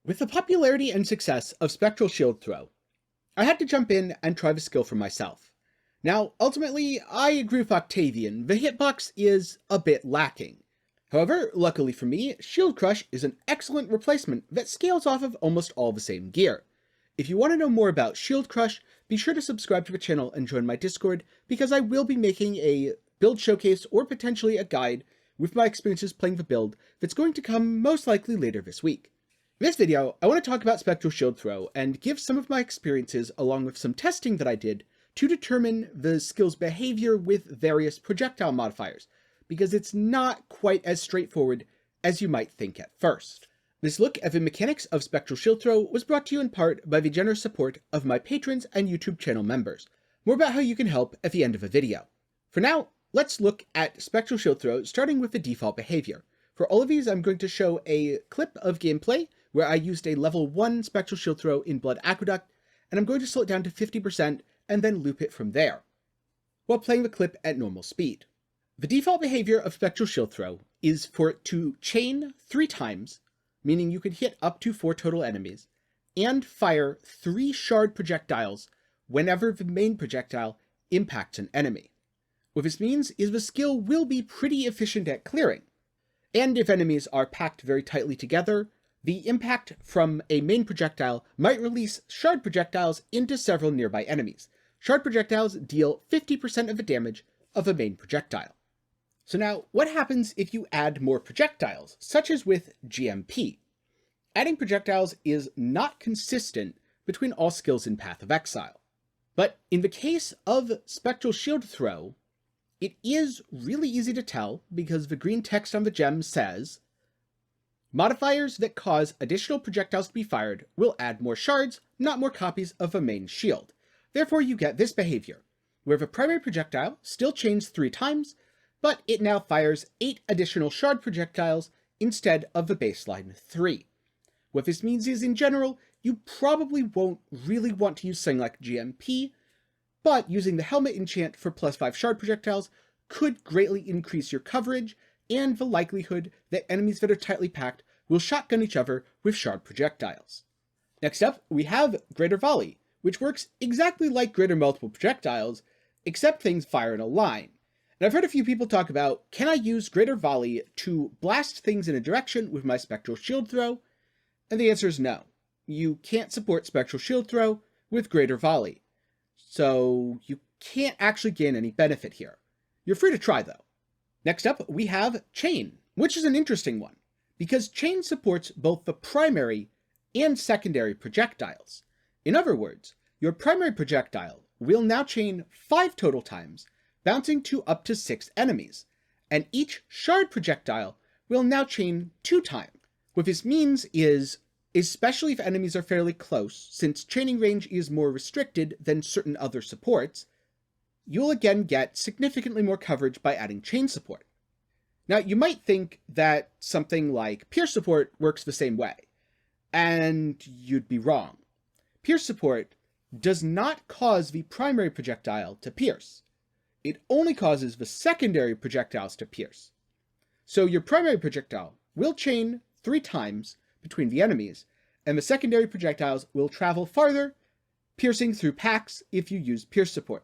With the popularity and success of Spectral Shield Throw, I had to jump in and try the skill for myself. Now, ultimately, I agree with Octavian, the hitbox is a bit lacking. However, luckily for me, Shield Crush is an excellent replacement that scales off of almost all the same gear. If you want to know more about Shield Crush, be sure to subscribe to the channel and join my Discord, because I will be making a build showcase or potentially a guide with my experiences playing the build that's going to come most likely later this week. In this video, I want to talk about Spectral Shield Throw and give some of my experiences along with some testing that I did to determine the skill's behavior with various projectile modifiers, because it's not quite as straightforward as you might think at first. This look at the mechanics of Spectral Shield Throw was brought to you in part by the generous support of my patrons and YouTube channel members. More about how you can help at the end of the video. For now, let's look at Spectral Shield Throw, starting with the default behavior. For all of these, I'm going to show a clip of gameplay where I used a level 1 Spectral Shield Throw in Blood Aqueduct, and I'm going to slow it down to 50% and then loop it from there, while playing the clip at normal speed. The default behavior of Spectral Shield Throw is for it to chain 3 times, meaning you could hit up to 4 total enemies, and fire 3 shard projectiles whenever the main projectile impacts an enemy. What this means is the skill will be pretty efficient at clearing, and if enemies are packed very tightly together, the impact from a main projectile might release shard projectiles into several nearby enemies. Shard projectiles deal 50% of the damage of a main projectile. So now, what happens if you add more projectiles, such as with GMP? Adding projectiles is not consistent between all skills in Path of Exile. But in the case of Spectral Shield Throw, it is really easy to tell because the green text on the gem says, modifiers that cause additional projectiles to be fired will add more shards, not more copies of a main shield. Therefore, you get this behavior, where the primary projectile still chains 3 times, but it now fires 8 additional shard projectiles instead of the baseline 3. What this means is, in general, you probably won't really want to use something like GMP, but using the helmet enchant for +5 shard projectiles could greatly increase your coverage and the likelihood that enemies that are tightly packed will shotgun each other with shard projectiles. Next up, we have Greater Volley, which works exactly like Greater Multiple Projectiles, except things fire in a line. And I've heard a few people talk about, can I use Greater Volley to blast things in a direction with my Spectral Shield Throw? And the answer is no. You can't support Spectral Shield Throw with Greater Volley, so you can't actually gain any benefit here. You're free to try though. Next up, we have Chain, which is an interesting one, because Chain supports both the primary and secondary projectiles. In other words, your primary projectile will now chain 5 total times, bouncing to up to 6 enemies, and each shard projectile will now chain 2 times. What this means is, especially if enemies are fairly close, since chaining range is more restricted than certain other supports, you'll again get significantly more coverage by adding chain support. Now, you might think that something like Pierce support works the same way, and you'd be wrong. Pierce support does not cause the primary projectile to pierce. It only causes the secondary projectiles to pierce. So your primary projectile will chain 3 times between the enemies, and the secondary projectiles will travel farther, piercing through packs if you use Pierce support.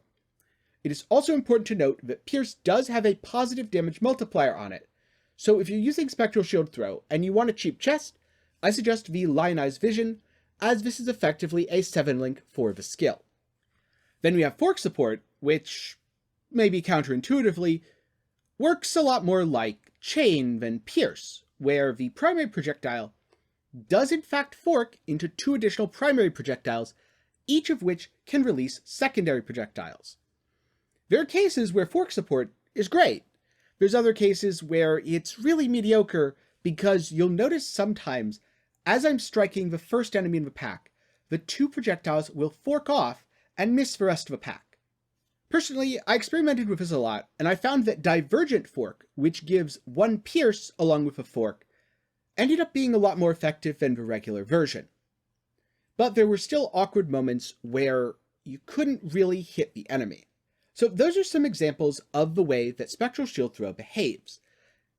It is also important to note that Pierce does have a positive damage multiplier on it, so if you're using Spectral Shield Throw and you want a cheap chest, I suggest the Lionized Vision, as this is effectively a 7-link for the skill. Then we have Fork support, which, maybe counterintuitively, works a lot more like Chain than Pierce, where the primary projectile does in fact fork into 2 additional primary projectiles, each of which can release secondary projectiles. There are cases where fork support is great. There's other cases where it's really mediocre because you'll notice sometimes, as I'm striking the first enemy in the pack, the 2 projectiles will fork off and miss the rest of the pack. Personally, I experimented with this a lot, and I found that Divergent Fork, which gives 1 pierce along with a fork, ended up being a lot more effective than the regular version. But there were still awkward moments where you couldn't really hit the enemy. So those are some examples of the way that Spectral Shield Throw behaves.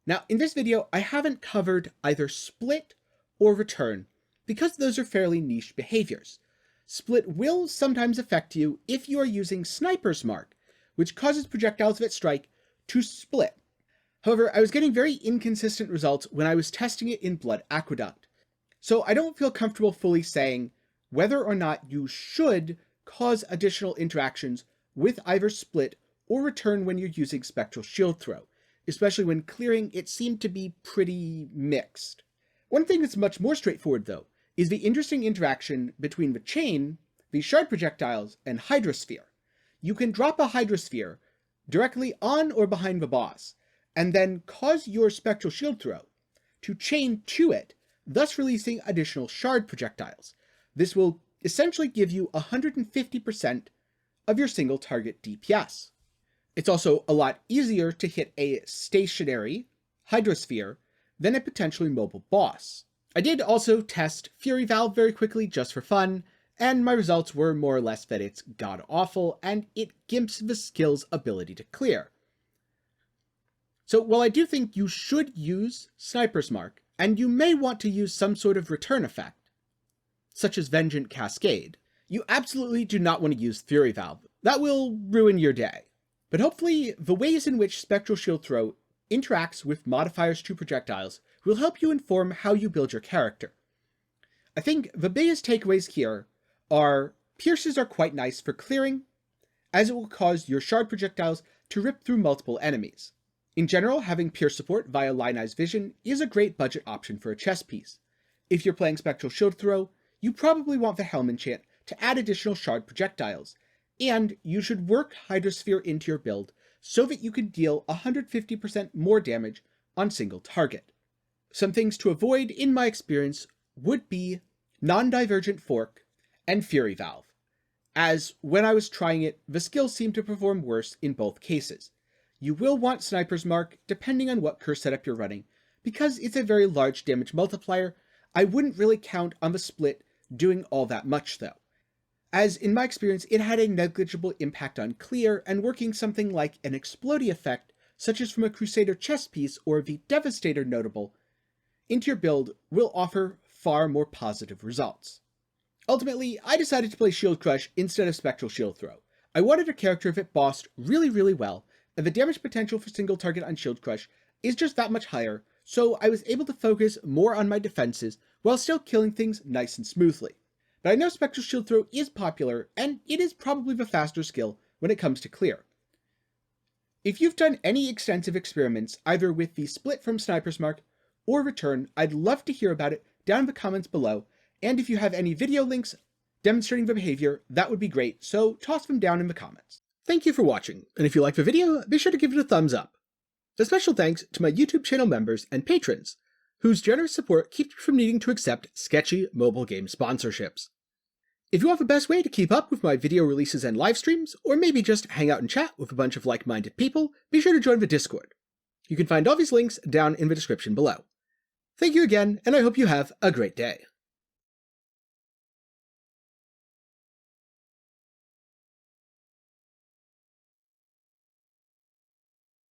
Now, in this video, I haven't covered either Split or Return, because those are fairly niche behaviors. Split will sometimes affect you if you are using Sniper's Mark, which causes projectiles that strike to split. However, I was getting very inconsistent results when I was testing it in Blood Aqueduct, so I don't feel comfortable fully saying whether or not you should cause additional interactions with either split or return when you're using Spectral Shield Throw, especially when clearing it seemed to be pretty mixed. One thing that's much more straightforward though, is the interesting interaction between the Chain, the Shard Projectiles, and Hydrosphere. You can drop a Hydrosphere directly on or behind the boss, and then cause your Spectral Shield Throw to chain to it, thus releasing additional Shard Projectiles. This will essentially give you 150% of your single target DPS. It's also a lot easier to hit a stationary Hydrosphere than a potentially mobile boss. I did also test Fury Valve very quickly just for fun, and my results were more or less that it's god-awful and it gimps the skill's ability to clear. So while I do think you should use Sniper's Mark, and you may want to use some sort of return effect, such as Vengeant Cascade, you absolutely do not want to use Fury Valve. That will ruin your day. But hopefully, the ways in which Spectral Shield Throw interacts with modifiers to projectiles will help you inform how you build your character. I think the biggest takeaways here are Pierces are quite nice for clearing, as it will cause your Shard Projectiles to rip through multiple enemies. In general, having Pierce support via Lionized Vision is a great budget option for a chess piece. If you're playing Spectral Shield Throw, you probably want the Helm enchant to add additional Shard Projectiles, and you should work Hydrosphere into your build so that you can deal 150% more damage on single target. Some things to avoid, in my experience, would be Non-Divergent Fork and Fury Valve, as when I was trying it, the skills seemed to perform worse in both cases. You will want Sniper's Mark depending on what curse setup you're running, because it's a very large damage multiplier. I wouldn't really count on the split doing all that much though, as in my experience it had a negligible impact on clear, and working something like an Explodey effect, such as from a Crusader chess piece or the Devastator notable, into your build will offer far more positive results. Ultimately, I decided to play Shield Crush instead of Spectral Shield Throw. I wanted a character that bossed really well, and the damage potential for single target on Shield Crush is just that much higher, so I was able to focus more on my defenses while still killing things nice and smoothly. But I know Spectral Shield Throw is popular, and it is probably the faster skill when it comes to clear. If you've done any extensive experiments either with the split from Sniper's Mark or return, I'd love to hear about it down in the comments below, and if you have any video links demonstrating the behavior, that would be great, so toss them down in the comments. Thank you for watching, and if you liked the video, be sure to give it a thumbs up. A special thanks to my YouTube channel members and patrons, whose generous support keeps me from needing to accept sketchy mobile game sponsorships. If you want the best way to keep up with my video releases and live streams, or maybe just hang out and chat with a bunch of like-minded people, be sure to join the Discord. You can find all these links down in the description below. Thank you again, and I hope you have a great day.